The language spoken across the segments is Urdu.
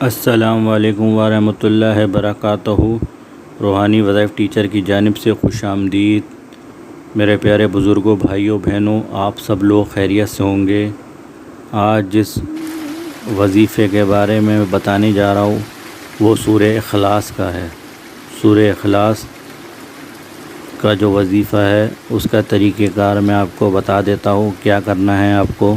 السلام علیکم ورحمۃ اللہ وبرکاتہ۔ روحانی وظائف ٹیچر کی جانب سے خوش آمدید۔ میرے پیارے بزرگوں، بھائیوں، بہنوں، آپ سب لوگ خیریت سے ہوں گے۔ آج جس وظیفے کے بارے میں بتانے جا رہا ہوں وہ سورہ اخلاص کا ہے۔ سورہ اخلاص کا جو وظیفہ ہے اس کا طریقہ کار میں آپ کو بتا دیتا ہوں، کیا کرنا ہے آپ کو۔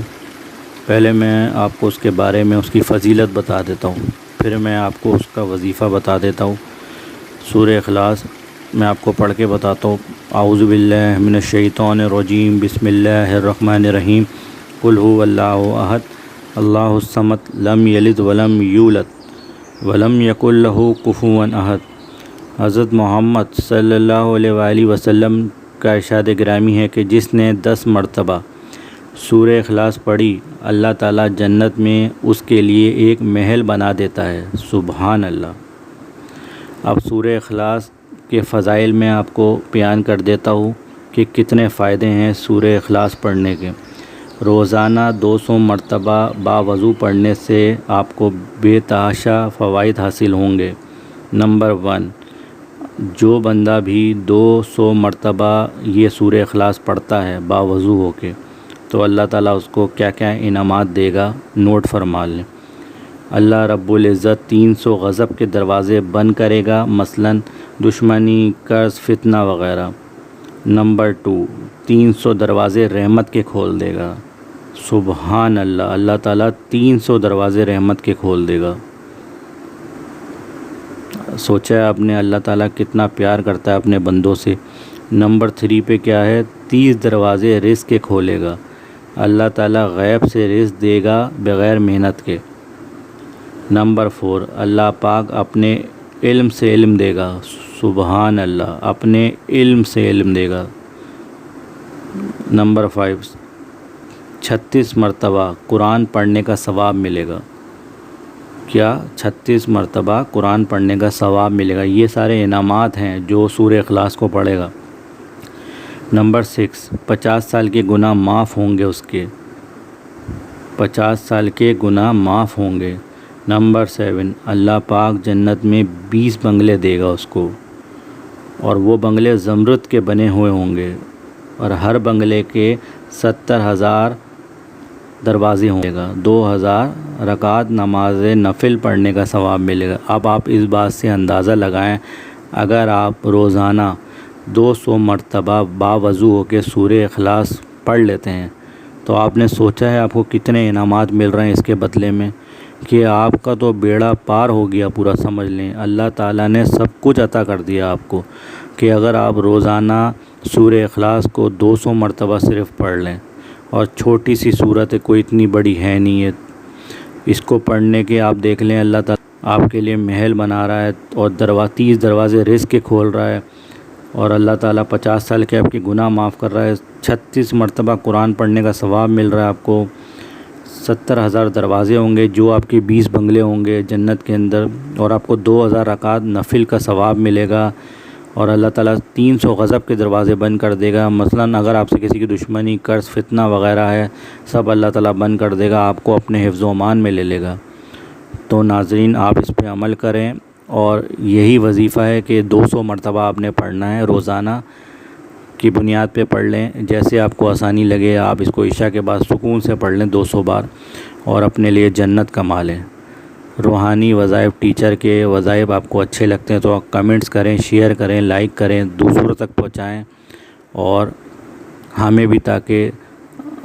پہلے میں آپ کو اس کے بارے میں اس کی فضیلت بتا دیتا ہوں، پھر میں آپ کو اس کا وظیفہ بتا دیتا ہوں۔ سورہ اخلاص میں آپ کو پڑھ کے بتاتا ہوں۔ اعوذ باللہ من الشیطان الرجیم، بسم اللہ الرحمن الرحیم، قل هو اللہ احد اللہ الصمد لم یلد ولم یولد ولم یکن لہ کفوا احد۔ حضرت محمد صلی اللہ علیہ وآلہ وسلم کا ارشاد گرامی ہے کہ جس نے 10 مرتبہ سورہ اخلاص پڑھی، اللہ تعالیٰ جنت میں اس کے لیے ایک محل بنا دیتا ہے۔ سبحان اللہ۔ اب سورہ اخلاص کے فضائل میں آپ کو بیان کر دیتا ہوں کہ کتنے فائدے ہیں سورہ اخلاص پڑھنے کے۔ روزانہ 200 مرتبہ باوضو پڑھنے سے آپ کو بے تحاشا فوائد حاصل ہوں گے۔ نمبر 1، جو بندہ بھی 200 مرتبہ یہ سورہ اخلاص پڑھتا ہے باوضو ہو کے، تو اللہ تعالیٰ اس کو کیا کیا انعامات دے گا، نوٹ فرما لیں۔ اللہ رب العزت 300 غضب کے دروازے بند کرے گا، مثلاً دشمنی، قرض، فتنہ وغیرہ۔ نمبر 2، 300 دروازے رحمت کے کھول دے گا۔ سبحان اللہ، اللہ تعالیٰ 300 دروازے رحمت کے کھول دے گا۔ سوچا ہے آپ نے اللہ تعالیٰ کتنا پیار کرتا ہے اپنے بندوں سے۔ نمبر 3 پہ کیا ہے، 30 دروازے رزق کے کھولے گا۔ اللہ تعالیٰ غیب سے رزق دے گا بغیر محنت کے۔ نمبر 4، اللہ پاک اپنے علم سے علم دے گا۔ سبحان اللہ، اپنے علم سے علم دے گا۔ نمبر 5، 36 مرتبہ قرآن پڑھنے کا ثواب ملے گا۔ کیا؟ 36 مرتبہ قرآن پڑھنے کا ثواب ملے گا۔ یہ سارے انعامات ہیں جو سورہ اخلاص کو پڑھے گا۔ نمبر 6، 50 سال کے گناہ معاف ہوں گے اس کے۔ 50 سال کے گناہ معاف ہوں گے۔ نمبر 7، اللہ پاک جنت میں 20 بنگلے دے گا اس کو، اور وہ بنگلے زمرد کے بنے ہوئے ہوں گے، اور ہر بنگلے کے 70,000 دروازے ہوں گے۔ 2000 رکعت نماز نفل پڑھنے کا ثواب ملے گا۔ اب آپ اس بات سے اندازہ لگائیں، اگر آپ روزانہ 200 مرتبہ باوضو ہو کے سورہ اخلاص پڑھ لیتے ہیں تو آپ نے سوچا ہے آپ کو کتنے انعامات مل رہے ہیں اس کے بدلے میں، کہ آپ کا تو بیڑا پار ہو گیا پورا، سمجھ لیں اللہ تعالیٰ نے سب کچھ عطا کر دیا آپ کو، کہ اگر آپ روزانہ سورہ اخلاص کو 200 مرتبہ صرف پڑھ لیں، اور چھوٹی سی صورت ہے، کوئی اتنی بڑی ہے نہیں ہے، اس کو پڑھنے کے آپ دیکھ لیں اللہ تعالیٰ آپ کے لیے محل بنا رہا ہے، اور 30 دروازے رزق کے کھول رہا ہے، اور اللہ تعالیٰ 50 سال کے آپ کے گناہ معاف کر رہا ہے، 36 مرتبہ قرآن پڑھنے کا ثواب مل رہا ہے آپ کو، 70,000 دروازے ہوں گے جو آپ کے 20 بنگلے ہوں گے جنت کے اندر، اور آپ کو 2000 رکعت نفل کا ثواب ملے گا، اور اللہ تعالیٰ 300 غضب کے دروازے بند کر دے گا، مثلاً اگر آپ سے کسی کی دشمنی، قرض، فتنہ وغیرہ ہے، سب اللہ تعالیٰ بند کر دے گا، آپ کو اپنے حفظ و امان میں لے لے گا۔ تو ناظرین، آپ اس پہ عمل کریں، اور یہی وظیفہ ہے کہ 200 مرتبہ آپ نے پڑھنا ہے، روزانہ کی بنیاد پہ پڑھ لیں، جیسے آپ کو آسانی لگے۔ آپ اس کو عشاء کے بعد سکون سے پڑھ لیں 200 بار، اور اپنے لیے جنت کما لیں۔ روحانی وظائف ٹیچر کے وظائف آپ کو اچھے لگتے ہیں تو آپ کمنٹس کریں، شیئر کریں، لائک کریں، دوسروں تک پہنچائیں، اور ہمیں بھی تاکہ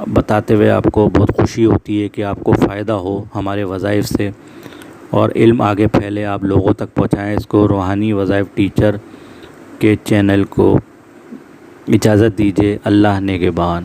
بتاتے ہوئے آپ کو بہت خوشی ہوتی ہے کہ آپ کو فائدہ ہو ہمارے وظائف سے، اور علم آگے پھیلے، آپ لوگوں تک پہنچائیں اس کو۔ روحانی وظائف ٹیچر کے چینل کو اجازت دیجیے۔ اللہ نگہبان۔